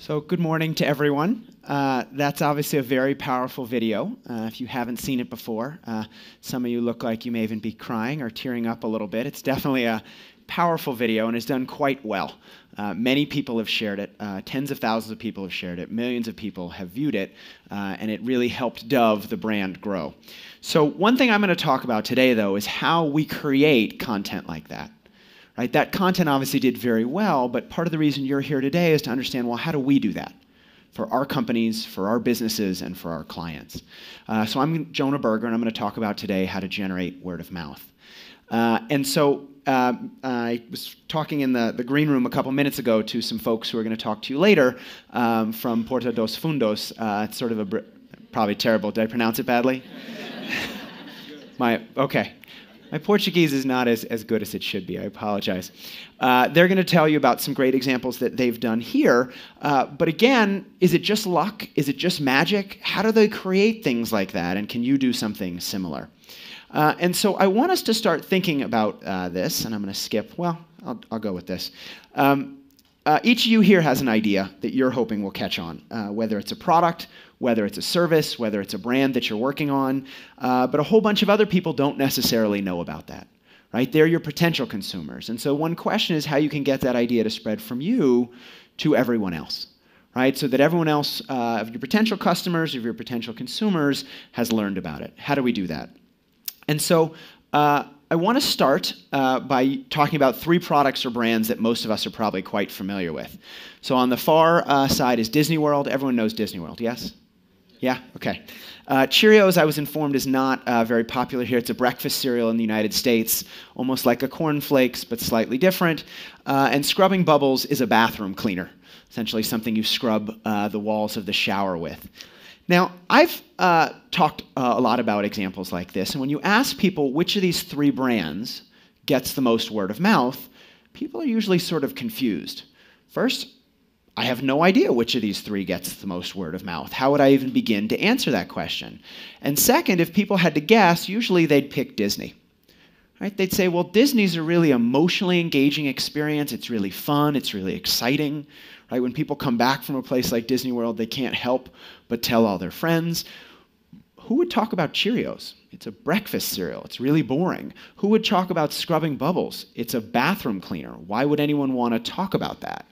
So good morning to everyone. That's obviously a very powerful video. If you haven't seen it before, some of you look like you may even be crying or tearing up a little bit. It's definitely a powerful video and has done quite well. Many people have shared it. Tens of thousands of people have shared it. Millions of people have viewed it, and it really helped Dove, the brand, grow. So one thing I'm going to talk about today, though, is how we create content like that. Right? That content obviously did very well, but part of the reason you're here today is to understand, well, how do we do that for our companies, for our businesses, and for our clients? So I'm Jonah Berger, and I'm going to talk about today how to generate word of mouth. I was talking in the green room a couple minutes ago to some folks who are going to talk to you later from Porta dos Fundos. It's sort of probably terrible. Did I pronounce it badly? Okay. My Portuguese is not as good as it should be. I apologize. They're going to tell you about some great examples that they've done here. But again, is it just luck? Is it just magic? How do they create things like that? And can you do something similar? And so I want us to start thinking about this. And I'm going to skip. Well, I'll go with this. Each of you here has an idea that you're hoping will catch on, whether it's a product, whether it's a service, whether it's a brand that you're working on, but a whole bunch of other people don't necessarily know about that, right? They're your potential consumers. And so one question is how you can get that idea to spread from you to everyone else, right? So that everyone else of your potential customers, of your potential consumers has learned about it. How do we do that? And so I want to start by talking about three products or brands that most of us are probably quite familiar with. So on the far side is Disney World. Everyone knows Disney World, yes? Yeah? Okay. Cheerios, I was informed, is not very popular here. It's a breakfast cereal in the United States, almost like a Corn Flakes, but slightly different. And scrubbing bubbles is a bathroom cleaner, essentially something you scrub the walls of the shower with. Now, I've talked a lot about examples like this, and when you ask people which of these three brands gets the most word of mouth, people are usually sort of confused. First, I have no idea which of these three gets the most word of mouth. How would I even begin to answer that question? And second, if people had to guess, usually they'd pick Disney. Right? They'd say, well, Disney's a really emotionally engaging experience. It's really fun. It's really exciting. Right? When people come back from a place like Disney World, they can't help but tell all their friends. Who would talk about Cheerios? It's a breakfast cereal. It's really boring. Who would talk about scrubbing bubbles? It's a bathroom cleaner. Why would anyone want to talk about that?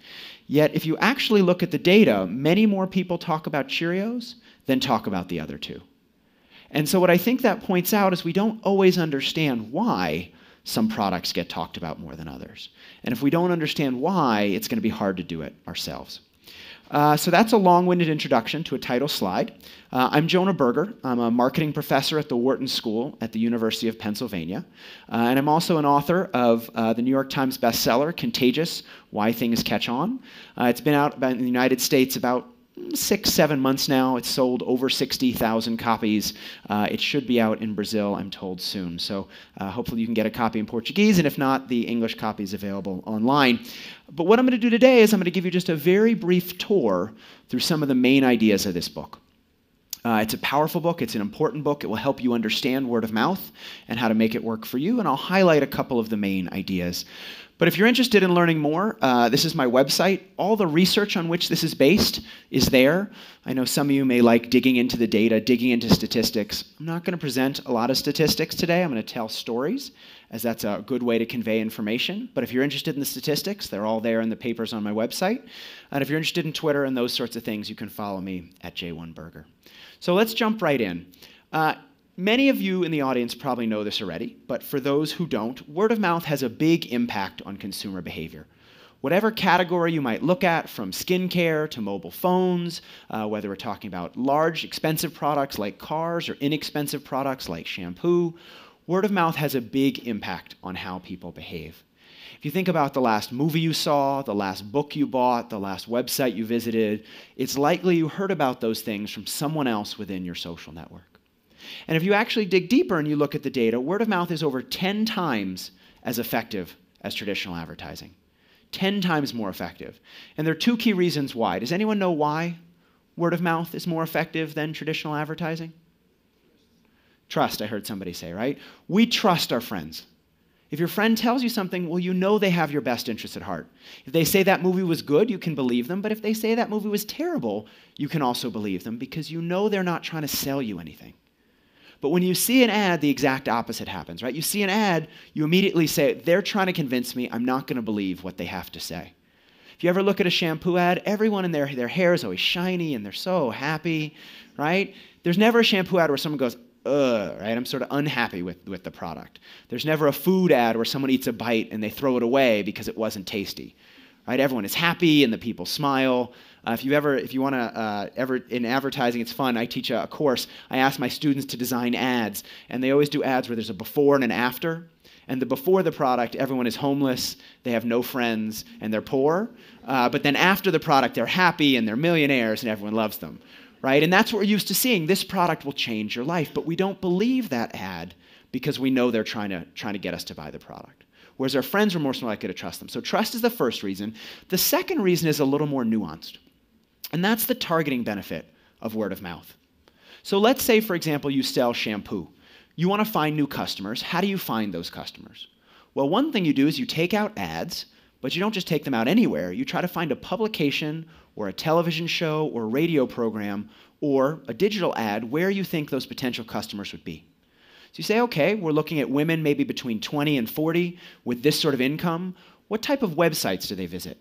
Yet, if you actually look at the data, many more people talk about Cheerios than talk about the other two. And so what I think that points out is we don't always understand why some products get talked about more than others. And if we don't understand why, it's going to be hard to do it ourselves. So that's a long-winded introduction to a title slide. I'm Jonah Berger. I'm a marketing professor at the Wharton School at the University of Pennsylvania. And I'm also an author of the New York Times bestseller, Contagious: Why Things Catch On. It's been out in the United States about 6-7 months now. It's sold over 60,000 copies. It should be out in Brazil, I'm told, soon. So hopefully you can get a copy in Portuguese, and if not, the English copy is available online. But what I'm going to do today is I'm going to give you just a very brief tour through some of the main ideas of this book. It's a powerful book. It's an important book. It will help you understand word of mouth and how to make it work for you, and I'll highlight a couple of the main ideas. But if you're interested in learning more, this is my website. All the research on which this is based is there. I know some of you may like digging into the data, digging into statistics. I'm not going to present a lot of statistics today. I'm going to tell stories, as that's a good way to convey information. But if you're interested in the statistics, they're all there in the papers on my website. And if you're interested in Twitter and those sorts of things, you can follow me at J1Berger. So let's jump right in. Many of you in the audience probably know this already, but for those who don't, word of mouth has a big impact on consumer behavior. Whatever category you might look at, from skincare to mobile phones, whether we're talking about large, expensive products like cars or inexpensive products like shampoo, word of mouth has a big impact on how people behave. If you think about the last movie you saw, the last book you bought, the last website you visited, it's likely you heard about those things from someone else within your social network. And if you actually dig deeper and you look at the data, word of mouth is over 10 times as effective as traditional advertising. 10 times more effective. And there are two key reasons why. Does anyone know why word of mouth is more effective than traditional advertising? Trust, I heard somebody say, right? We trust our friends. If your friend tells you something, well, you know they have your best interest at heart. If they say that movie was good, you can believe them. But if they say that movie was terrible, you can also believe them because you know they're not trying to sell you anything. But when you see an ad, the exact opposite happens, right? You see an ad, you immediately say, they're trying to convince me, I'm not going to believe what they have to say. If you ever look at a shampoo ad, everyone in their hair is always shiny and they're so happy, right? There's never a shampoo ad where someone goes, ugh, right? I'm sort of unhappy with the product. There's never a food ad where someone eats a bite and they throw it away because it wasn't tasty, right? Everyone is happy and the people smile. If you want to ever in advertising, it's fun. I teach a course. I ask my students to design ads, and they always do ads where there's a before and an after. And the before the product, everyone is homeless, they have no friends, and they're poor. But then after the product, they're happy and they're millionaires and everyone loves them. Right? And that's what we're used to seeing. This product will change your life, but we don't believe that ad because we know they're trying to get us to buy the product. Whereas our friends are more likely to trust them. So trust is the first reason. The second reason is a little more nuanced, and that's the targeting benefit of word of mouth. So let's say, for example, you sell shampoo. You want to find new customers. How do you find those customers? Well, one thing you do is you take out ads, but you don't just take them out anywhere. You try to find a publication or a television show or a radio program or a digital ad where you think those potential customers would be. So you say, okay, we're looking at women maybe between 20 and 40 with this sort of income. What type of websites do they visit?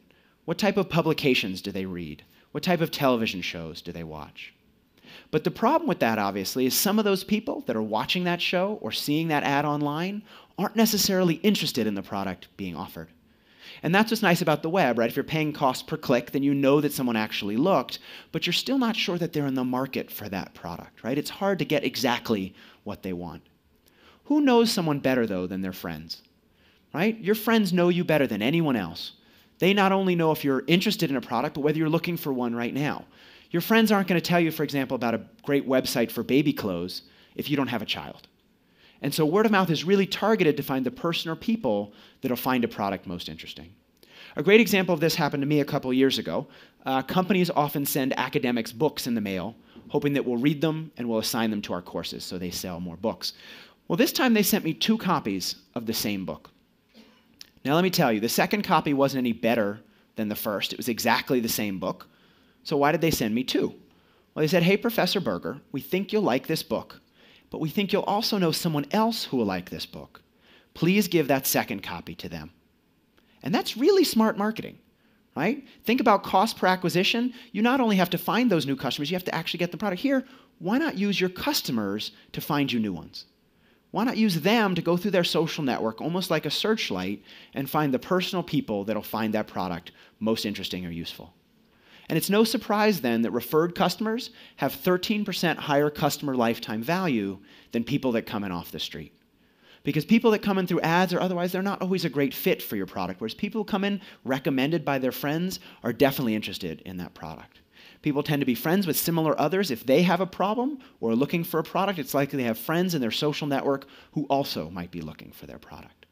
What type of publications do they read? What type of television shows do they watch? But the problem with that, obviously, is some of those people that are watching that show or seeing that ad online aren't necessarily interested in the product being offered. And that's what's nice about the web, right? If you're paying cost per click, then you know that someone actually looked, but you're still not sure that they're in the market for that product, right? It's hard to get exactly what they want. Who knows someone better, though, than their friends, right? Your friends know you better than anyone else. They not only know if you're interested in a product, but whether you're looking for one right now. Your friends aren't going to tell you, for example, about a great website for baby clothes if you don't have a child. And so word of mouth is really targeted to find the person or people that'll find a product most interesting. A great example of this happened to me a couple years ago. Companies often send academics books in the mail, hoping that we'll read them and we'll assign them to our courses so they sell more books. Well, this time they sent me 2 copies of the same book. Now let me tell you, the second copy wasn't any better than the first. It was exactly the same book. So why did they send me 2? Well, they said, hey, Professor Berger, we think you'll like this book, but we think you'll also know someone else who will like this book. Please give that second copy to them. And that's really smart marketing, right? Think about cost per acquisition. You not only have to find those new customers, you have to actually get the product. Here, why not use your customers to find you new ones? Why not use them to go through their social network, almost like a searchlight, and find the personal people that'll find that product most interesting or useful? And it's no surprise then that referred customers have 13% higher customer lifetime value than people that come in off the street. Because people that come in through ads or otherwise, they're not always a great fit for your product, whereas people who come in recommended by their friends are definitely interested in that product. People tend to be friends with similar others. If they have a problem or are looking for a product, it's likely they have friends in their social network who also might be looking for their product.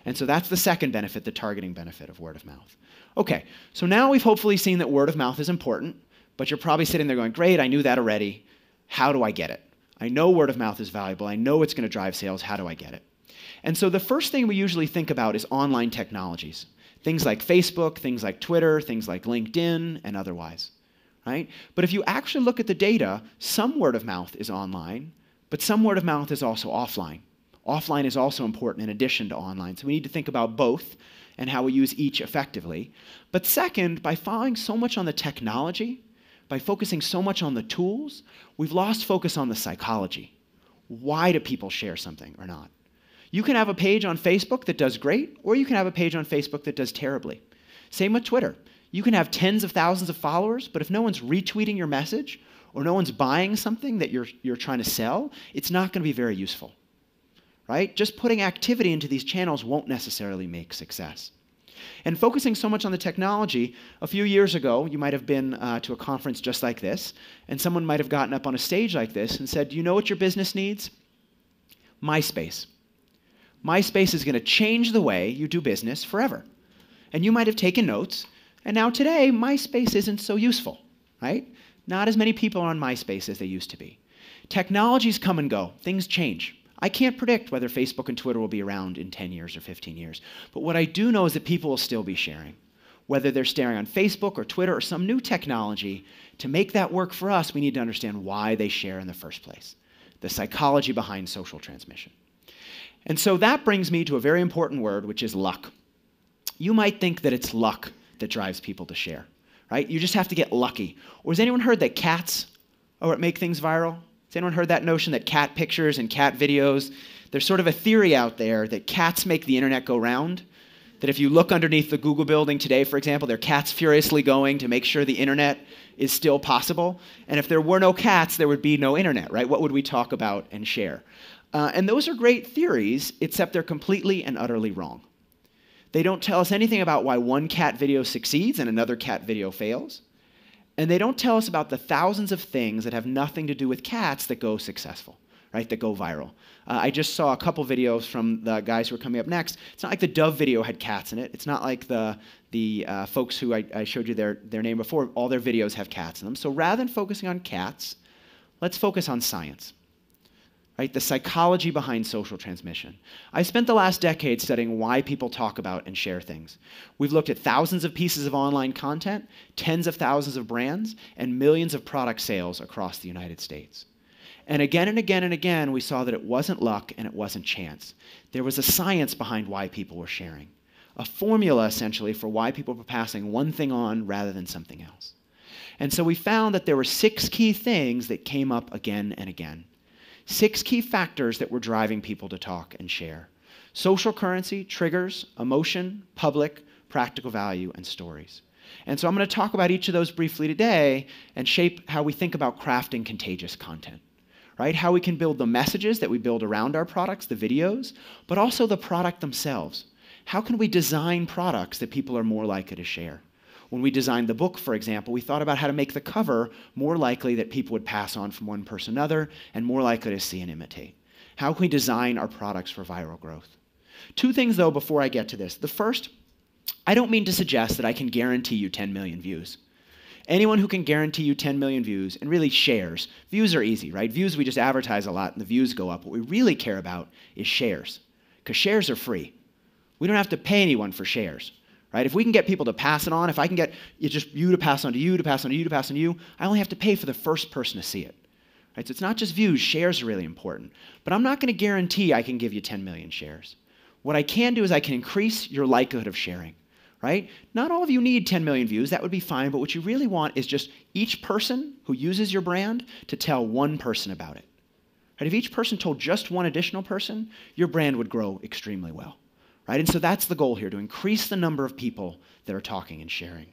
And so that's the second benefit, the targeting benefit of word of mouth. Okay, so now we've hopefully seen that word of mouth is important, but you're probably sitting there going, great, I knew that already. How do I get it? I know word of mouth is valuable. I know it's going to drive sales. How do I get it? And so the first thing we usually think about is online technologies. Things like Facebook, things like Twitter, things like LinkedIn, and otherwise. Right? But if you actually look at the data, some word of mouth is online, but some word of mouth is also offline. Offline is also important in addition to online. So we need to think about both and how we use each effectively. But second, by following so much on the technology, by focusing so much on the tools, we've lost focus on the psychology. Why do people share something or not? You can have a page on Facebook that does great, or you can have a page on Facebook that does terribly. Same with Twitter. You can have tens of thousands of followers, but if no one's retweeting your message or no one's buying something that you're trying to sell, it's not going to be very useful, right? Just putting activity into these channels won't necessarily make success. And focusing so much on the technology, a few years ago, you might have been to a conference just like this, and someone might have gotten up on a stage like this and said, do you know what your business needs? MySpace. MySpace is going to change the way you do business forever. And you might have taken notes. And now today, MySpace isn't so useful, right? Not as many people are on MySpace as they used to be. Technologies come and go. Things change. I can't predict whether Facebook and Twitter will be around in 10 years or 15 years. But what I do know is that people will still be sharing. Whether they're staring on Facebook or Twitter or some new technology, to make that work for us, we need to understand why they share in the first place, the psychology behind social transmission. And so that brings me to a very important word, which is luck. You might think that it's luck that drives people to share, right? You just have to get lucky. Or has anyone heard that cats are what make things viral? Has anyone heard that notion that cat pictures and cat videos, there's sort of a theory out there that cats make the internet go round? That if you look underneath the Google building today, for example, there are cats furiously going to make sure the internet is still possible. And if there were no cats, there would be no internet, right? What would we talk about and share? And those are great theories, except they're completely and utterly wrong. They don't tell us anything about why one cat video succeeds and another cat video fails. And they don't tell us about the thousands of things that have nothing to do with cats that go successful, right, that go viral. I just saw a couple videos from the guys who are coming up next. It's not like the Dove video had cats in it. It's not like the folks who I showed you their name before. All their videos have cats in them. So rather than focusing on cats, let's focus on science, right? The psychology behind social transmission. I spent the last decade studying why people talk about and share things. We've looked at thousands of pieces of online content, tens of thousands of brands, and millions of product sales across the United States. And again and again and again, we saw that it wasn't luck and it wasn't chance. There was a science behind why people were sharing, a formula essentially for why people were passing one thing on rather than something else. And so we found that there were 6 key things that came up again and again. 6 key factors that were driving people to talk and share. Social currency, triggers, emotion, public, practical value, and stories. And so I'm going to talk about each of those briefly today and shape how we think about crafting contagious content. Right? How we can build the messages that we build around our products, the videos, but also the product themselves. How can we design products that people are more likely to share? When we designed the book, for example, we thought about how to make the cover more likely that people would pass on from one person to another and more likely to see and imitate. How can we design our products for viral growth? 2 things, though, before I get to this. The first, I don't mean to suggest that I can guarantee you 10 million views. Anyone who can guarantee you 10 million views, and really shares. Views are easy, right? Views, we just advertise a lot and the views go up. What we really care about is shares, because shares are free. We don't have to pay anyone for shares, right? If we can get people to pass it on, if I can get you to pass on to you, to pass on to you, to pass on to you, I only have to pay for the first person to see it, right? So it's not just views, shares are really important. But I'm not going to guarantee I can give you 10 million shares. What I can do is I can increase your likelihood of sharing. Right? Not all of you need 10 million views. That would be fine. But what you really want is just each person who uses your brand to tell one person about it. Right? If each person told just one additional person, your brand would grow extremely well. Right? And so that's the goal here, to increase the number of people that are talking and sharing.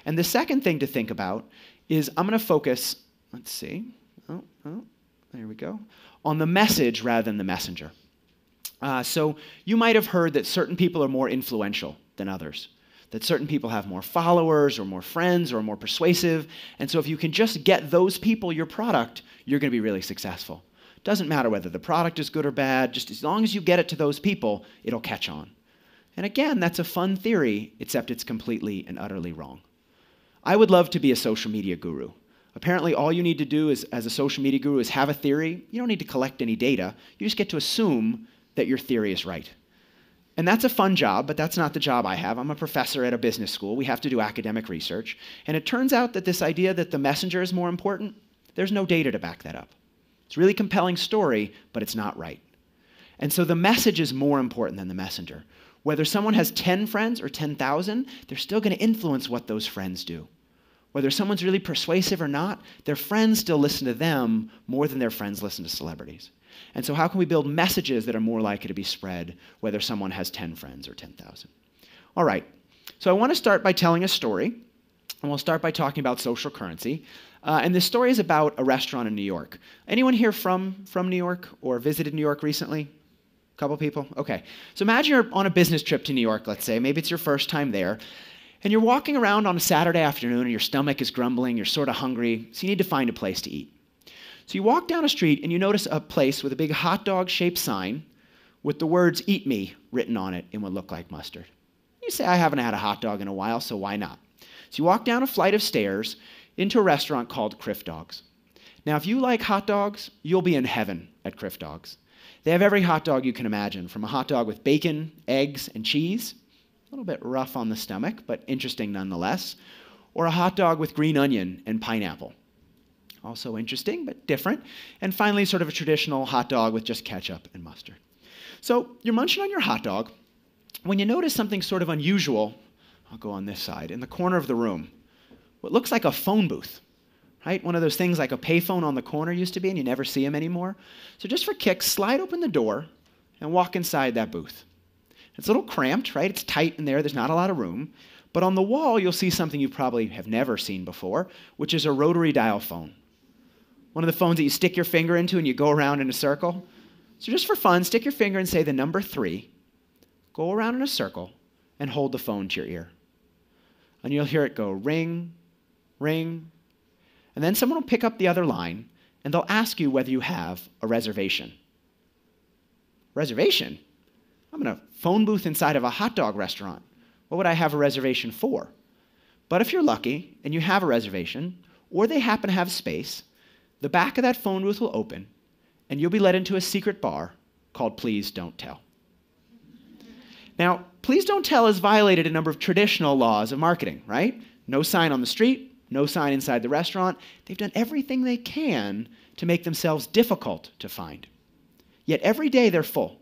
And the second thing to think about is I'm going to focus, let's see, there we go, on the message rather than the messenger. So you might have heard that certain people are more influential than others. That certain people have more followers or more friends or are more persuasive. And so if you can just get those people your product, you're going to be really successful. Doesn't matter whether the product is good or bad. Just as long as you get it to those people, it'll catch on. And again, that's a fun theory, except it's completely and utterly wrong. I would love to be a social media guru. Apparently, all you need to do is, as a social media guru is have a theory. You don't need to collect any data. You just get to assume that your theory is right. And that's a fun job, but that's not the job I have. I'm a professor at a business school. We have to do academic research. And it turns out that this idea that the messenger is more important, there's no data to back that up. It's a really compelling story, but it's not right. And so the message is more important than the messenger. Whether someone has 10 friends or 10,000, they're still going to influence what those friends do. Whether someone's really persuasive or not, their friends still listen to them more than their friends listen to celebrities. And so how can we build messages that are more likely to be spread, whether someone has 10 friends or 10,000? All right, so I want to start by telling a story, and we'll start by talking about social currency. And this story is about a restaurant in New York. Anyone here from New York or visited New York recently? A couple people? Okay. So imagine you're on a business trip to New York, let's say. Maybe it's your first time there. And you're walking around on a Saturday afternoon, and your stomach is grumbling, you're sort of hungry, so you need to find a place to eat. So you walk down a street and you notice a place with a big hot dog-shaped sign with the words "Eat Me" written on it in what looked like mustard. You say, I haven't had a hot dog in a while, so why not? So you walk down a flight of stairs into a restaurant called Criff Dogs. Now, if you like hot dogs, you'll be in heaven at Criff Dogs. They have every hot dog you can imagine, from a hot dog with bacon, eggs, and cheese, a little bit rough on the stomach, but interesting nonetheless, or a hot dog with green onion and pineapple. Also interesting, but different. And finally, sort of a traditional hot dog with just ketchup and mustard. So you're munching on your hot dog when you notice something sort of unusual. I'll go on this side, in the corner of the room. What looks like a phone booth, right? One of those things like a payphone on the corner used to be, and you never see them anymore. So just for kicks, slide open the door and walk inside that booth. It's a little cramped, right? It's tight in there. There's not a lot of room. But on the wall, you'll see something you probably have never seen before, which is a rotary dial phone. One of the phones that you stick your finger into and you go around in a circle. So just for fun, stick your finger and say the number 3, go around in a circle, and hold the phone to your ear. And you'll hear it go ring, ring, and then someone will pick up the other line, and they'll ask you whether you have a reservation. Reservation? I'm in a phone booth inside of a hot dog restaurant. What would I have a reservation for? But if you're lucky and you have a reservation, or they happen to have space, the back of that phone booth will open, and you'll be led into a secret bar called Please Don't Tell. Now, Please Don't Tell has violated a number of traditional laws of marketing, right? No sign on the street, no sign inside the restaurant. They've done everything they can to make themselves difficult to find. Yet every day they're full.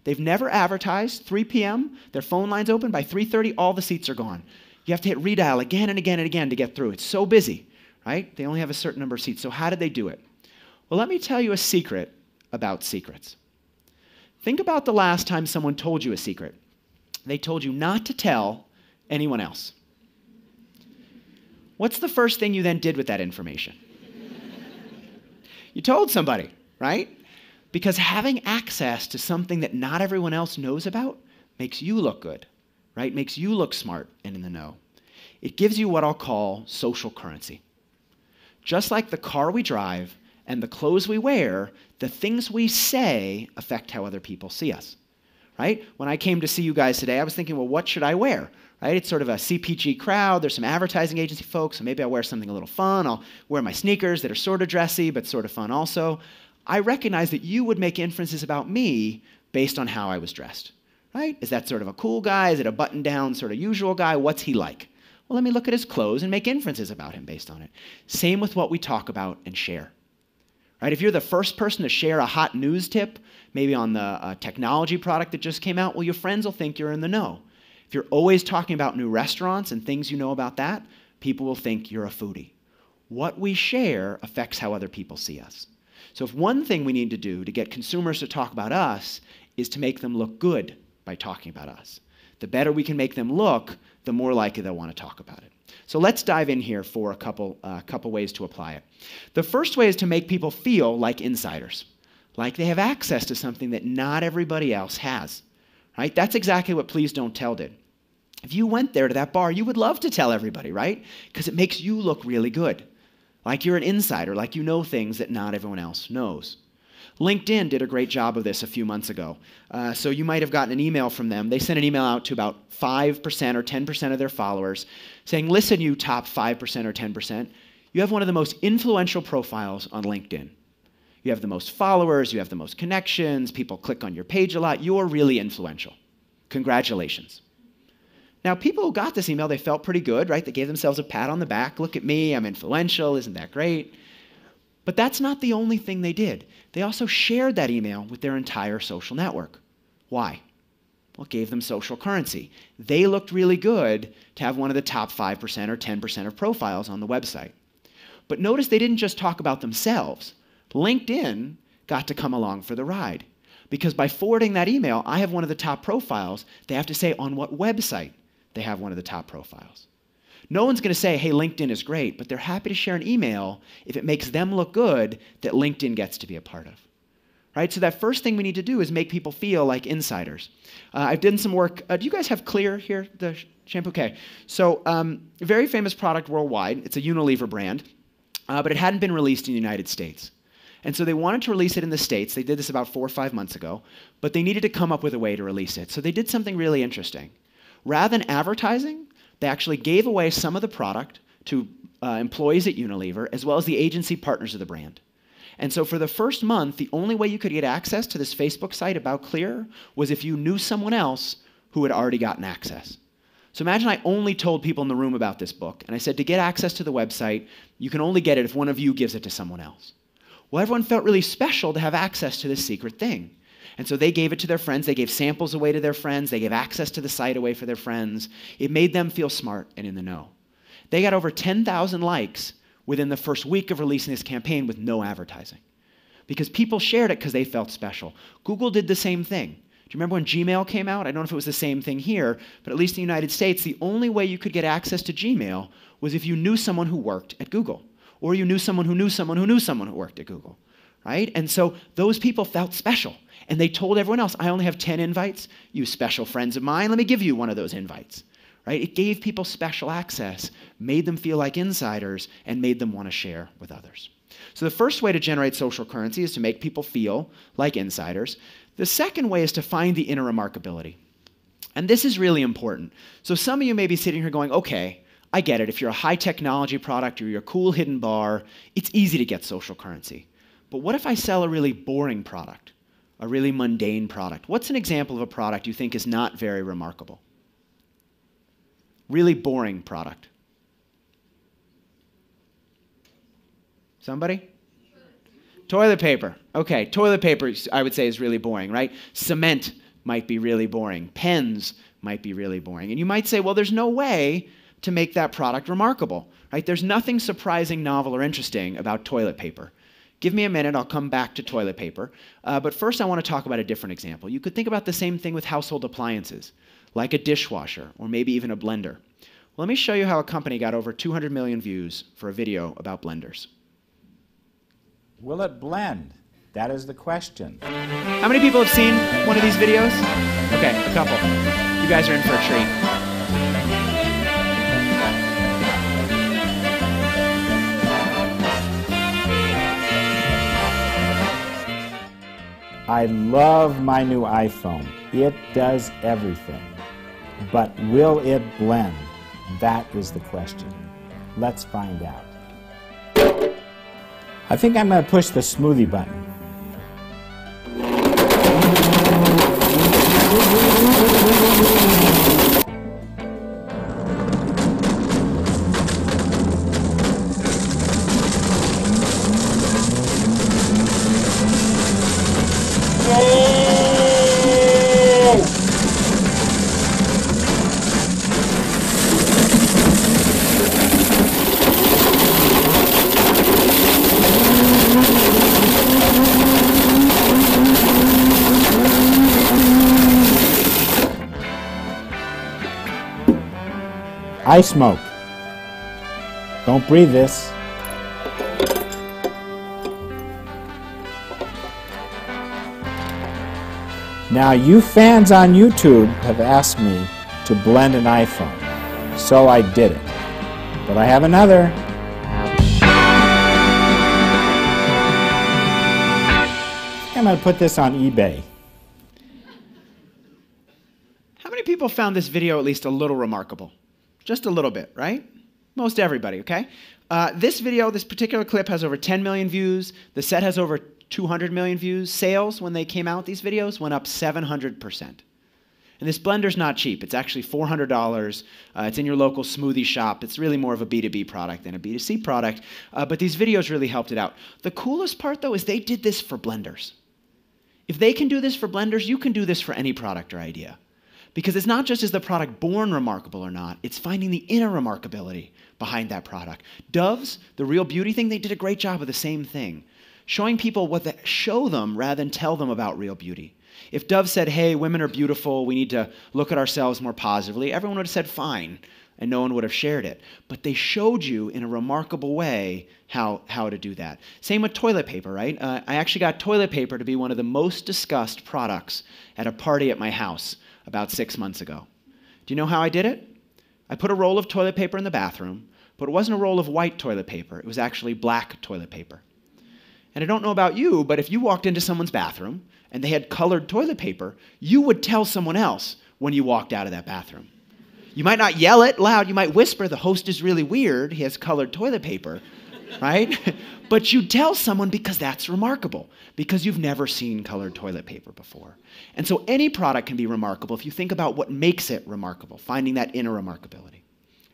They've never advertised 3 p.m., their phone line's open, by 3:30, all the seats are gone. You have to hit redial again and again and again to get through. It's so busy, right? They only have a certain number of seats. So how did they do it? Well, let me tell you a secret about secrets. Think about the last time someone told you a secret. They told you not to tell anyone else. What's the first thing you then did with that information? You told somebody, right? Because having access to something that not everyone else knows about makes you look good, right? Makes you look smart and in the know. It gives you what I'll call social currency. Just like the car we drive and the clothes we wear, the things we say affect how other people see us, right? When I came to see you guys today, I was thinking, well, what should I wear, right? It's sort of a CPG crowd. There's some advertising agency folks, so maybe I'll wear something a little fun. I'll wear my sneakers that are sort of dressy, but sort of fun also. I recognize that you would make inferences about me based on how I was dressed, right? Is that sort of a cool guy? Is it a button-down sort of usual guy? What's he like? Well, let me look at his clothes and make inferences about him based on it. Same with what we talk about and share, right? If you're the first person to share a hot news tip, maybe on the technology product that just came out, well, your friends will think you're in the know. If you're always talking about new restaurants and things you know about that, people will think you're a foodie. What we share affects how other people see us. So if one thing we need to do to get consumers to talk about us is to make them look good by talking about us. The better we can make them look, the more likely they'll want to talk about it. So let's dive in here for a couple ways to apply it. The first way is to make people feel like insiders, like they have access to something that not everybody else has, right? That's exactly what Please Don't Tell did. If you went there to that bar, you would love to tell everybody, right? Because it makes you look really good. Like you're an insider, like you know things that not everyone else knows. LinkedIn did a great job of this a few months ago. So you might have gotten an email from them. They sent an email out to about 5% or 10% of their followers saying, listen, you top 5% or 10%, you have one of the most influential profiles on LinkedIn. You have the most followers, you have the most connections, people click on your page a lot, you're really influential. Congratulations. Now, people who got this email, they felt pretty good, right? They gave themselves a pat on the back. Look at me, I'm influential, isn't that great? But that's not the only thing they did. They also shared that email with their entire social network. Why? Well, it gave them social currency. They looked really good to have one of the top 5% or 10% of profiles on the website. But notice they didn't just talk about themselves. LinkedIn got to come along for the ride. Because by forwarding that email, I have one of the top profiles, they have to say on what website they have one of the top profiles. No one's going to say, hey, LinkedIn is great, but they're happy to share an email if it makes them look good that LinkedIn gets to be a part of. Right? So that first thing we need to do is make people feel like insiders. I've done some work. Do you guys have Clear here, the shampoo? Okay. So a very famous product worldwide. It's a Unilever brand, but it hadn't been released in the United States. And so they wanted to release it in the States. They did this about 4 or 5 months ago, but they needed to come up with a way to release it. So they did something really interesting. Rather than advertising, they actually gave away some of the product to employees at Unilever, as well as the agency partners of the brand. And so for the first month, the only way you could get access to this Facebook site about Clear was if you knew someone else who had already gotten access. So imagine I only told people in the room about this book, and I said to get access to the website, you can only get it if one of you gives it to someone else. Well, everyone felt really special to have access to this secret thing. And so they gave it to their friends. They gave samples away to their friends. They gave access to the site away for their friends. It made them feel smart and in the know. They got over 10,000 likes within the first week of releasing this campaign with no advertising. Because people shared it because they felt special. Google did the same thing. Do you remember when Gmail came out? I don't know if it was the same thing here, but at least in the United States, the only way you could get access to Gmail was if you knew someone who worked at Google, or you knew someone who knew someone who knew someone who worked at Google, right? And so those people felt special, and they told everyone else, I only have 10 invites. You special friends of mine, let me give you one of those invites, right? It gave people special access, made them feel like insiders, and made them want to share with others. So the first way to generate social currency is to make people feel like insiders. The second way is to find the inner remarkability. And this is really important. So some of you may be sitting here going, okay, I get it. If you're a high technology product or you're a cool hidden bar, it's easy to get social currency. But what if I sell a really boring product, a really mundane product? What's an example of a product you think is not very remarkable? Really boring product. Somebody? Toilet paper. Okay, toilet paper, I would say, is really boring, right? Cement might be really boring. Pens might be really boring. And you might say, well, there's no way to make that product remarkable, right? There's nothing surprising, novel, or interesting about toilet paper. Give me a minute, I'll come back to toilet paper. But first, I want to talk about a different example. You could think about the same thing with household appliances, like a dishwasher, or maybe even a blender. Well, let me show you how a company got over 200 million views for a video about blenders. Will it blend? That is the question. How many people have seen one of these videos? Okay, a couple. You guys are in for a treat. I love my new iPhone. It does everything. But will it blend? That is the question. Let's find out. I think I'm going to push the smoothie button. I smoke. Don't breathe this. Now, you fans on YouTube have asked me to blend an iPhone, so I did it. But I have another. I'm going to put this on eBay. How many people found this video at least a little remarkable? Just a little bit, right? Most everybody, okay? This video, this particular clip has over 10 million views. The set has over 200 million views. Sales, when they came out, these videos, went up 700%. And this blender's not cheap. It's actually $400. It's in your local smoothie shop. It's really more of a B2B product than a B2C product. But these videos really helped it out. The coolest part, though, is they did this for blenders. If they can do this for blenders, you can do this for any product or idea. Because it's not just is the product born remarkable or not, it's finding the inner remarkability behind that product. Dove's, the real beauty thing, they did a great job of the same thing. Showing people what to show them rather than tell them about real beauty. If Dove said, hey, women are beautiful, we need to look at ourselves more positively, everyone would have said fine, and no one would have shared it. But they showed you in a remarkable way how to do that. Same with toilet paper, right? I actually got toilet paper to be one of the most discussed products at a party at my house about 6 months ago. Do you know how I did it? I put a roll of toilet paper in the bathroom, but it wasn't a roll of white toilet paper. It was actually black toilet paper. And I don't know about you, but if you walked into someone's bathroom and they had colored toilet paper, you would tell someone else when you walked out of that bathroom. You might not yell it loud. You might whisper, the host is really weird. He has colored toilet paper. right? But you tell someone because that's remarkable, because you've never seen colored toilet paper before. And so any product can be remarkable if you think about what makes it remarkable, finding that inner remarkability.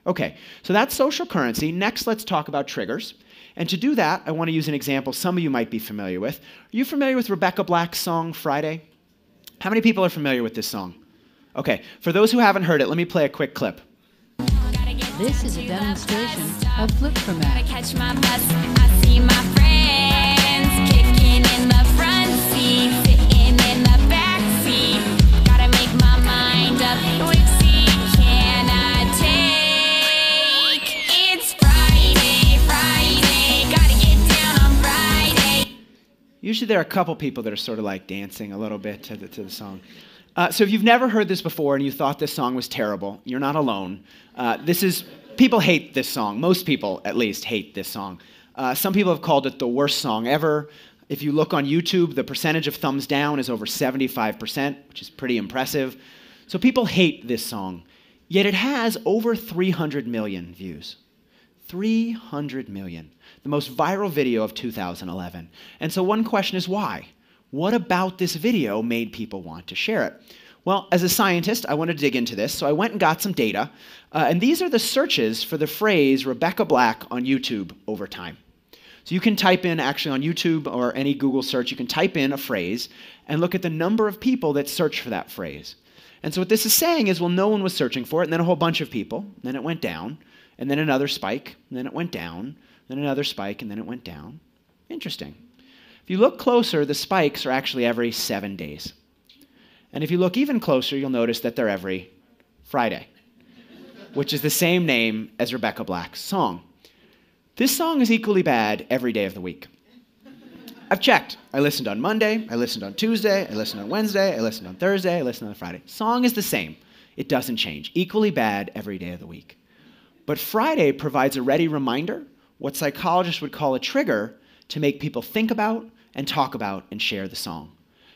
Okay, so that's social currency. Next, let's talk about triggers. And to do that, I want to use an example some of you might be familiar with. Are you familiar with Rebecca Black's song, Friday? How many people are familiar with this song? Okay, for those who haven't heard it, let me play a quick clip. This is a demonstration of flip format. Catch my bus, I see my friends kicking in the front seat, sitting in the back seat. Gotta make my mind up, which seat can I take? It's Friday, Friday, gotta get down on Friday. Usually there are a couple people that are sort of like dancing a little bit to the song. So if you've never heard this before and you thought this song was terrible, you're not alone. People hate this song. Most people, at least, hate this song. Some people have called it the worst song ever. If you look on YouTube, the percentage of thumbs down is over 75%, which is pretty impressive. So people hate this song. Yet it has over 300 million views. 300 million. The most viral video of 2011. And so one question is why? What about this video made people want to share it? Well, as a scientist, I wanted to dig into this, so I went and got some data. And these are the searches for the phrase Rebecca Black on YouTube over time. So you can type in, actually on YouTube or any Google search, you can type in a phrase and look at the number of people that search for that phrase. And so what this is saying is, well, no one was searching for it, and then a whole bunch of people, and then it went down, and then another spike, and then it went down, then another spike, and then it went down. Interesting. If you look closer, the spikes are actually every 7 days. And if you look even closer, you'll notice that they're every Friday, which is the same name as Rebecca Black's song. This song is equally bad every day of the week. I've checked. I listened on Monday, I listened on Tuesday, I listened on Wednesday, I listened on Thursday, I listened on Friday. Song is the same. It doesn't change. Equally bad every day of the week. But Friday provides a ready reminder, what psychologists would call a trigger, to make people think about and talk about and share the song.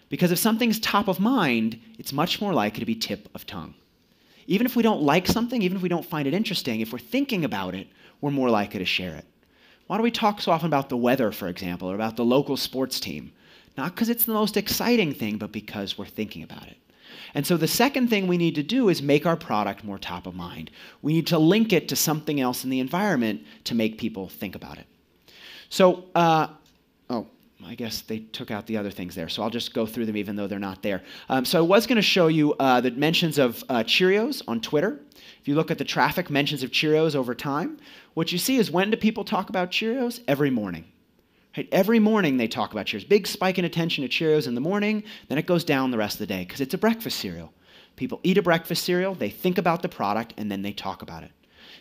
Because if something's top of mind, it's much more likely to be tip of tongue. Even if we don't like something, even if we don't find it interesting, if we're thinking about it, we're more likely to share it. Why do we talk so often about the weather, for example, or about the local sports team? Not because it's the most exciting thing, but because we're thinking about it. And so the second thing we need to do is make our product more top of mind. We need to link it to something else in the environment to make people think about it. So, I guess they took out the other things there, so I'll just go through them even though they're not there. So I was going to show you the mentions of Cheerios on Twitter. If you look at the traffic mentions of Cheerios over time, what you see is when do people talk about Cheerios? Every morning. Right? Every morning they talk about Cheerios. Big spike in attention to Cheerios in the morning, then it goes down the rest of the day because it's a breakfast cereal. People eat a breakfast cereal, they think about the product, and then they talk about it.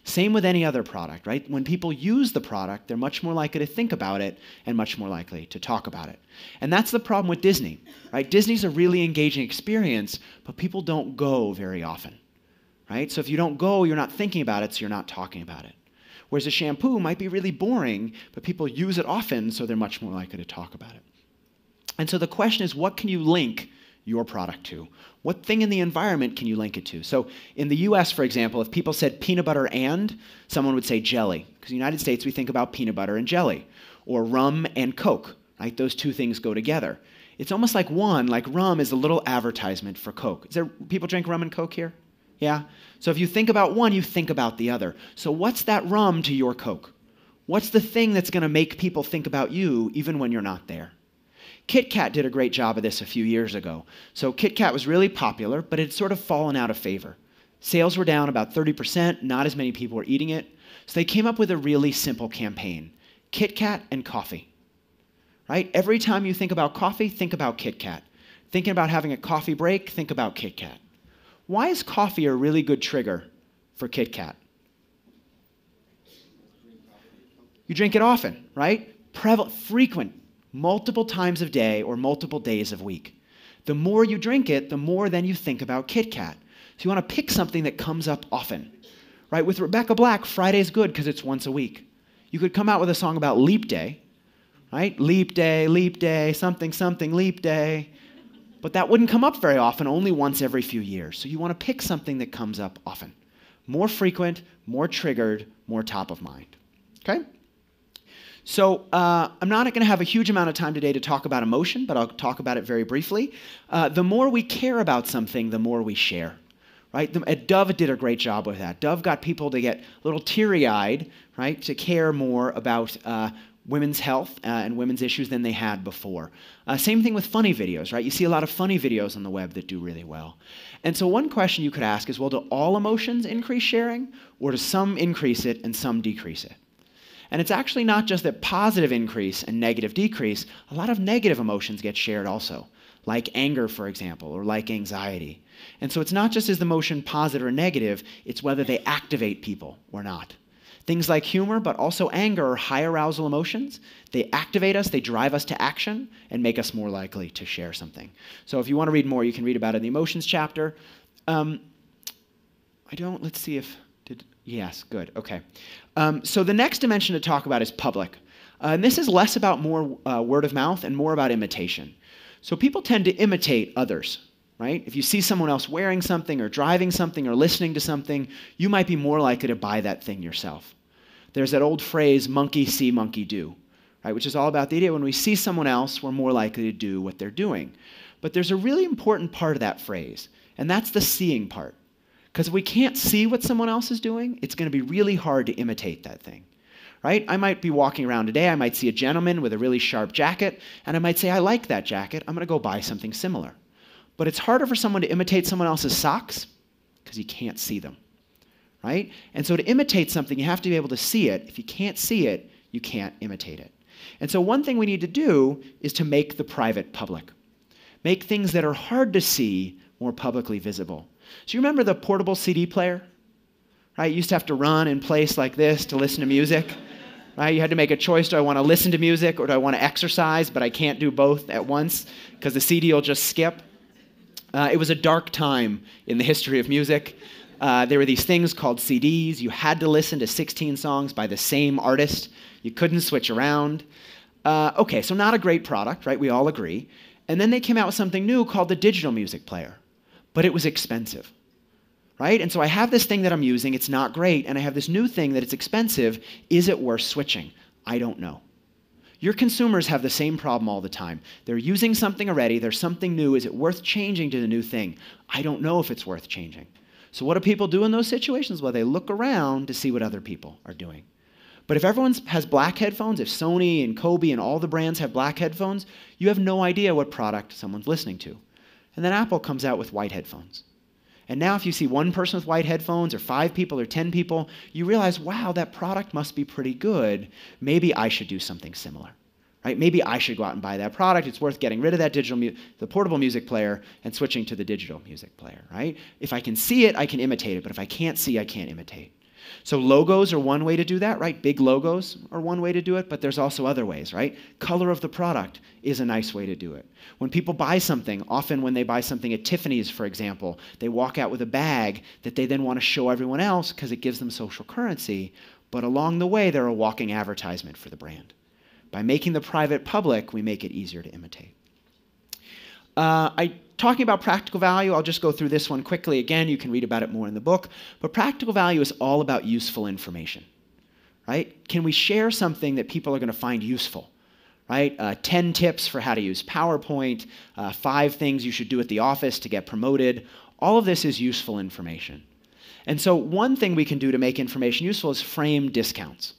Same with any other product, right? When people use the product, they're much more likely to think about it and much more likely to talk about it. And that's the problem with Disney, right? Disney's a really engaging experience, but people don't go very often, right? So if you don't go, you're not thinking about it, so you're not talking about it. Whereas a shampoo might be really boring, but people use it often, so they're much more likely to talk about it. And so the question is, what can you link your product to? What thing in the environment can you link it to? So in the US, for example, if people said peanut butter and, someone would say jelly. Because in the United States, we think about peanut butter and jelly. Or rum and Coke, right? Those two things go together. It's almost like one, like rum is a little advertisement for Coke. Is there people drink rum and Coke here? Yeah? So if you think about one, you think about the other. So what's that rum to your Coke? What's the thing that's going to make people think about you even when you're not there? Kit Kat did a great job of this a few years ago. So Kit Kat was really popular, but it had sort of fallen out of favor. Sales were down about 30%, not as many people were eating it. So they came up with a really simple campaign, Kit Kat and coffee. Right? Every time you think about coffee, think about Kit Kat. Thinking about having a coffee break, think about Kit Kat. Why is coffee a really good trigger for Kit Kat? You drink it often, right? Frequent. Multiple times of day or multiple days of week. The more you drink it, the more then you think about Kit Kat. So you want to pick something that comes up often. Right? With Rebecca Black, Friday's good because it's once a week. You could come out with a song about Leap Day, right? Leap Day, something, something, Leap Day. But that wouldn't come up very often, only once every few years. So you want to pick something that comes up often. More frequent, more triggered, more top of mind. Okay? So I'm not going to have a huge amount of time today to talk about emotion, but I'll talk about it very briefly. The more we care about something, the more we share. Right? Dove did a great job with that. Dove got people to get a little teary-eyed, right, to care more about women's health and women's issues than they had before. Same thing with funny videos, right? You see a lot of funny videos on the web that do really well. And so one question you could ask is, well, do all emotions increase sharing, or do some increase it and some decrease it? And it's actually not just that positive increase and negative decrease. A lot of negative emotions get shared also, like anger, for example, or like anxiety. And so it's not just is the emotion positive or negative, it's whether they activate people or not. Things like humor, but also anger, are high arousal emotions. They activate us, they drive us to action, and make us more likely to share something. So if you want to read more, you can read about it in the emotions chapter. Let's see if, yes, good, okay. So the next dimension to talk about is public. And this is less about more word of mouth and more about imitation. So people tend to imitate others, right? If you see someone else wearing something or driving something or listening to something, you might be more likely to buy that thing yourself. There's that old phrase, monkey see, monkey do, right? Which is all about the idea when we see someone else, we're more likely to do what they're doing. But there's a really important part of that phrase, and that's the seeing part. Because if we can't see what someone else is doing, it's going to be really hard to imitate that thing. Right? I might be walking around today, I might see a gentleman with a really sharp jacket, and I might say, I like that jacket, I'm going to go buy something similar. But it's harder for someone to imitate someone else's socks because you can't see them. Right? And so to imitate something, you have to be able to see it. If you can't see it, you can't imitate it. And so one thing we need to do is to make the private public. Make things that are hard to see more publicly visible. So you remember the portable CD player? Right? You used to have to run in place like this to listen to music. Right? You had to make a choice. Do I want to listen to music or do I want to exercise? But I can't do both at once because the CD will just skip. It was a dark time in the history of music. There were these things called CDs. You had to listen to 16 songs by the same artist. You couldn't switch around. Okay, so not a great product, right? We all agree. And then they came out with something new called the digital music player. But it was expensive. Right? And so I have this thing that I'm using, it's not great, and I have this new thing that it's expensive. Is it worth switching? I don't know. Your consumers have the same problem all the time. They're using something already, there's something new, is it worth changing to the new thing? I don't know if it's worth changing. So what do people do in those situations? Well, they look around to see what other people are doing. But if everyone has black headphones, if Sony and Kobe and all the brands have black headphones, you have no idea what product someone's listening to. And then Apple comes out with white headphones. And now if you see one person with white headphones or 5 people or 10 people, you realize, wow, that product must be pretty good. Maybe I should do something similar. Right? Maybe I should go out and buy that product. It's worth getting rid of that the portable music player and switching to the digital music player. Right? If I can see it, I can imitate it. But if I can't see, I can't imitate. So logos are one way to do that, right? Big logos are one way to do it, but there's also other ways, right? Color of the product is a nice way to do it. When people buy something, often when they buy something at Tiffany's, for example, they walk out with a bag that they then want to show everyone else because it gives them social currency, but along the way, they're a walking advertisement for the brand. By making the private public, we make it easier to imitate. Talking about practical value, I'll just go through this one quickly. Again, you can read about it more in the book. But practical value is all about useful information, right? Can we share something that people are going to find useful, right? 10 tips for how to use PowerPoint, 5 things you should do at the office to get promoted. All of this is useful information. And so one thing we can do to make information useful is frame discounts,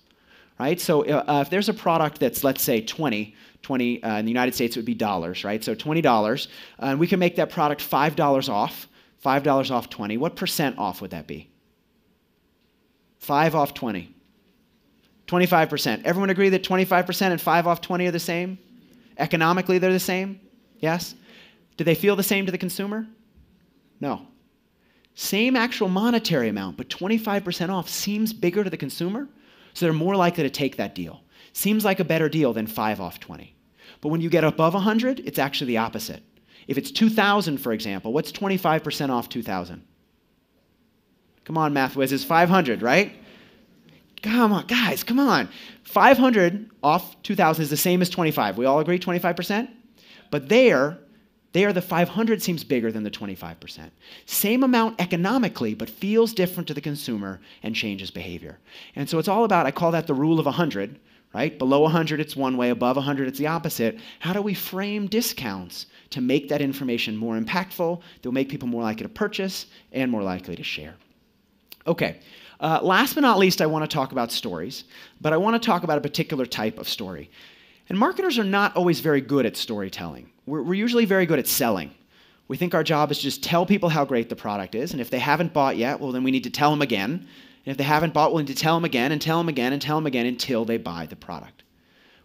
right? So if there's a product that's, let's say, 20 in the United States, it would be dollars, right? So $20, and we can make that product $5 off, $5 off 20. What percent off would that be? 5 off 20. 25%. Everyone agree that 25% and 5 off 20 are the same? Economically, they're the same? Yes? Do they feel the same to the consumer? No. Same actual monetary amount, but 25% off seems bigger to the consumer, so they're more likely to take that deal. Seems like a better deal than 5 off 20. But when you get above 100, it's actually the opposite. If it's 2,000, for example, what's 25% off 2,000? Come on, math whizzes, 500, right? Come on, guys, come on. 500 off 2,000 is the same as 25. We all agree 25%? But there the 500 seems bigger than the 25%. Same amount economically, but feels different to the consumer and changes behavior. And so it's all about, I call that the rule of 100, right? Below 100, it's one way. Above 100, it's the opposite. How do we frame discounts to make that information more impactful, that will make people more likely to purchase and more likely to share? Okay, last but not least, I want to talk about stories, but I want to talk about a particular type of story. And marketers are not always very good at storytelling. We're usually very good at selling. We think our job is to just tell people how great the product is, and if they haven't bought yet, well, then we need to tell them again. And if they haven't bought, we'll need to tell them again and tell them again and tell them again until they buy the product.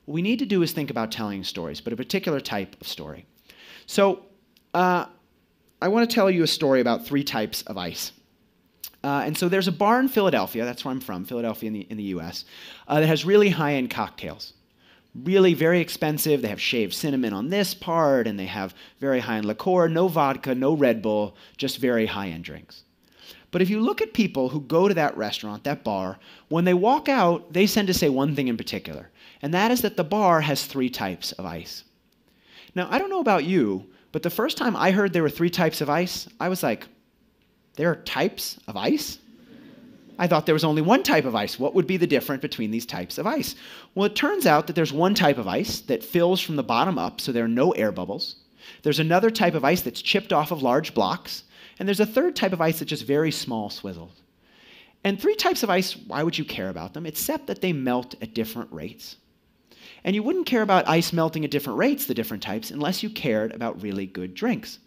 What we need to do is think about telling stories, but a particular type of story. So I want to tell you a story about 3 types of ice. And so there's a bar in Philadelphia, that's where I'm from, Philadelphia in the US, that has really high-end cocktails. Really very expensive. They have shaved cinnamon on this part, and they have very high-end liqueur, no vodka, no Red Bull, just very high-end drinks. But if you look at people who go to that restaurant, that bar, when they walk out, they tend to say one thing in particular, and that is that the bar has 3 types of ice. Now, I don't know about you, but the first time I heard there were 3 types of ice, I was like, there are types of ice? I thought there was only one type of ice. What would be the difference between these types of ice? Well, it turns out that there's one type of ice that fills from the bottom up, so there are no air bubbles. There's another type of ice that's chipped off of large blocks. And there's a third type of ice that's just very small swizzles. And 3 types of ice, why would you care about them? Except that they melt at different rates. And you wouldn't care about ice melting at different rates, the different types, unless you cared about really good drinks.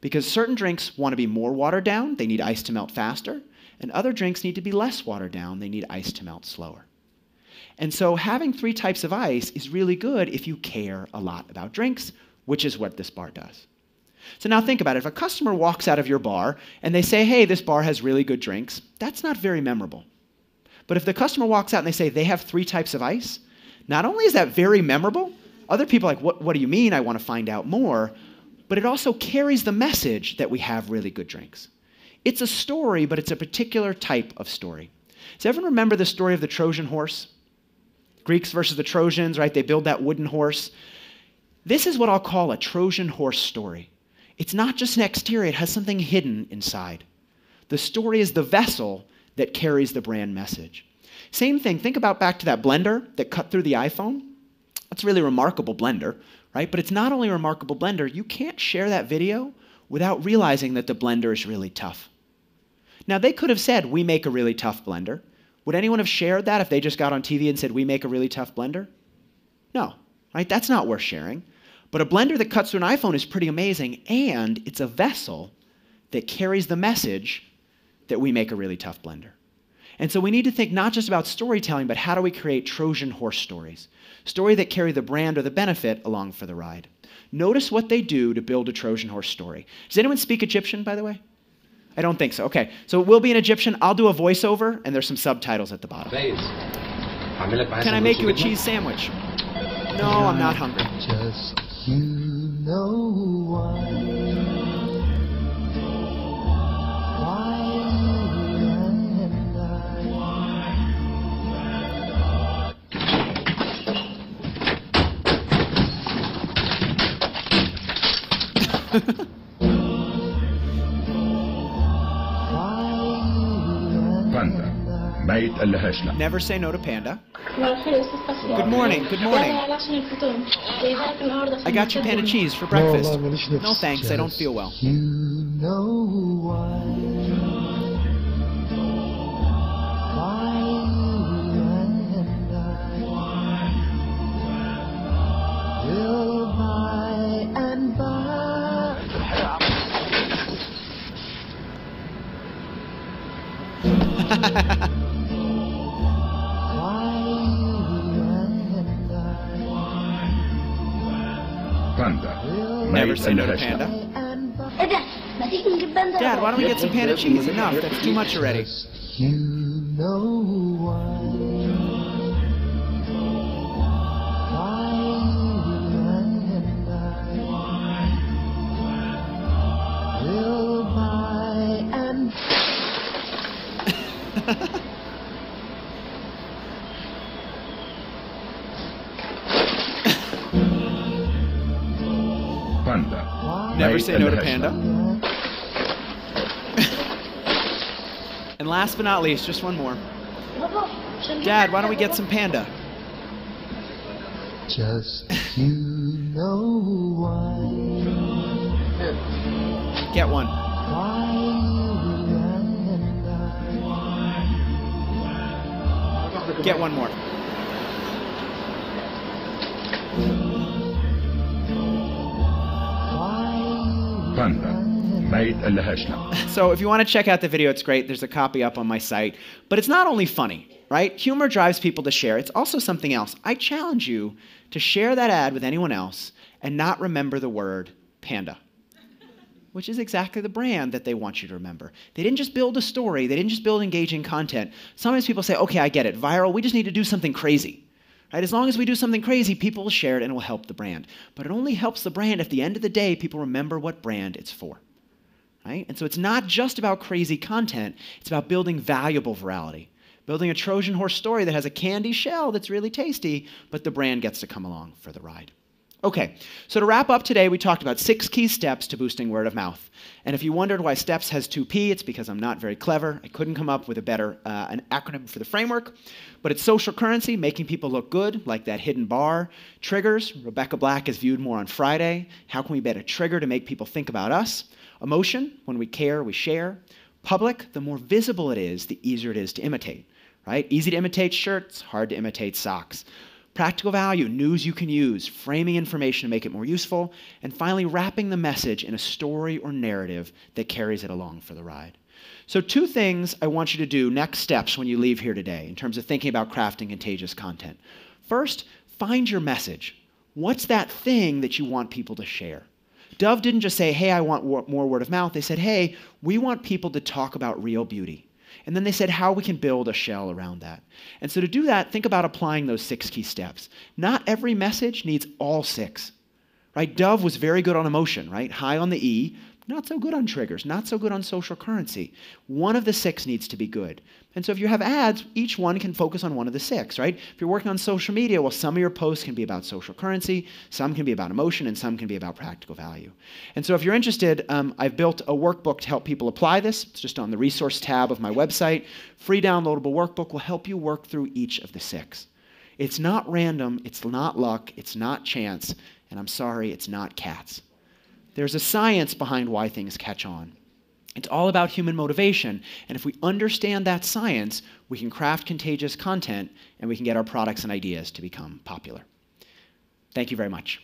Because certain drinks want to be more watered down, they need ice to melt faster. And other drinks need to be less watered down. They need ice to melt slower. And so having 3 types of ice is really good if you care a lot about drinks, which is what this bar does. So now think about it. If a customer walks out of your bar and they say, hey, this bar has really good drinks, that's not very memorable. But if the customer walks out and they say they have 3 types of ice, not only is that very memorable, other people are like, what do you mean? I want to find out more. But it also carries the message that we have really good drinks. It's a story, but it's a particular type of story. Does everyone remember the story of the Trojan horse? Greeks versus the Trojans, right? They build that wooden horse. This is what I'll call a Trojan horse story. It's not just an exterior, it has something hidden inside. The story is the vessel that carries the brand message. Same thing, think about back to that blender that cut through the iPhone. That's a really remarkable blender, right? But it's not only a remarkable blender, you can't share that video without realizing that the blender is really tough. Now, they could have said, we make a really tough blender. Would anyone have shared that if they just got on TV and said, we make a really tough blender? No, right? That's not worth sharing. But a blender that cuts through an iPhone is pretty amazing, and it's a vessel that carries the message that we make a really tough blender. And so we need to think not just about storytelling, but how do we create Trojan horse stories? Stories that carry the brand or the benefit along for the ride. Notice what they do to build a Trojan horse story. Does anyone speak Egyptian, by the way? I don't think so. Okay, so it will be in Egyptian. I'll do a voiceover, and there's some subtitles at the bottom. Can I make you a cheese sandwich? No, I'm not hungry. Just you know why باندا ما يتقلهاش لا. Never say no to panda. Good morning, good morning. I got you panda cheese for breakfast. No thanks, I don't feel well. You know why and I will by and by. Never say no to panda. Dad, why don't we get some panda cheese? Enough, that's too much already. You know why and I will by and Never say no to panda. And last but not least, just one more. Dad, why don't we get some panda? Just you know why. Get one. Why you and I. Get one more. باندا ما يتقلهاش لا. So if you want to check out the video, it's great. There's a copy up on my site. But it's not only funny, right? Humor drives people to share. It's also something else. I challenge you to share that ad with anyone else and not remember the word panda, which is exactly the brand that they want you to remember. They didn't just build a story. They didn't just build engaging content. Sometimes people say, okay, I get it. Viral, we just need to do something crazy. Right? As long as we do something crazy, people will share it and it will help the brand. But it only helps the brand if at the end of the day, people remember what brand it's for. Right? And so it's not just about crazy content. It's about building valuable virality. Building a Trojan horse story that has a candy shell that's really tasty, but the brand gets to come along for the ride. Okay, so to wrap up today, we talked about 6 key steps to boosting word of mouth. And if you wondered why STEPS has 2P, it's because I'm not very clever. I couldn't come up with a better an acronym for the framework. But it's social currency, making people look good, like that hidden bar. Triggers, Rebecca Black is viewed more on Friday. How can we bet a trigger to make people think about us? Emotion, when we care, we share. Public, the more visible it is, the easier it is to imitate. Right? Easy to imitate shirts, hard to imitate socks. Practical value, news you can use, framing information to make it more useful, and finally wrapping the message in a story or narrative that carries it along for the ride. So 2 things I want you to do, next steps when you leave here today in terms of thinking about crafting contagious content. First, find your message. What's that thing that you want people to share? Dove didn't just say, hey, I want more word of mouth. They said, hey, we want people to talk about real beauty. And then they said how we can build a shell around that. And so to do that, think about applying those 6 key steps. Not every message needs all 6. Right? Dove was very good on emotion, right? High on the E, not so good on triggers, not so good on social currency. One of the 6 needs to be good. And so if you have ads, each one can focus on one of the 6, right? If you're working on social media, well, some of your posts can be about social currency, some can be about emotion, and some can be about practical value. And so if you're interested, I've built a workbook to help people apply this. It's just on the resource tab of my website. Free downloadable workbook will help you work through each of the 6. It's not random, it's not luck, it's not chance, and I'm sorry, it's not cats. There's a science behind why things catch on. It's all about human motivation, and if we understand that science, we can craft contagious content, and we can get our products and ideas to become popular. Thank you very much.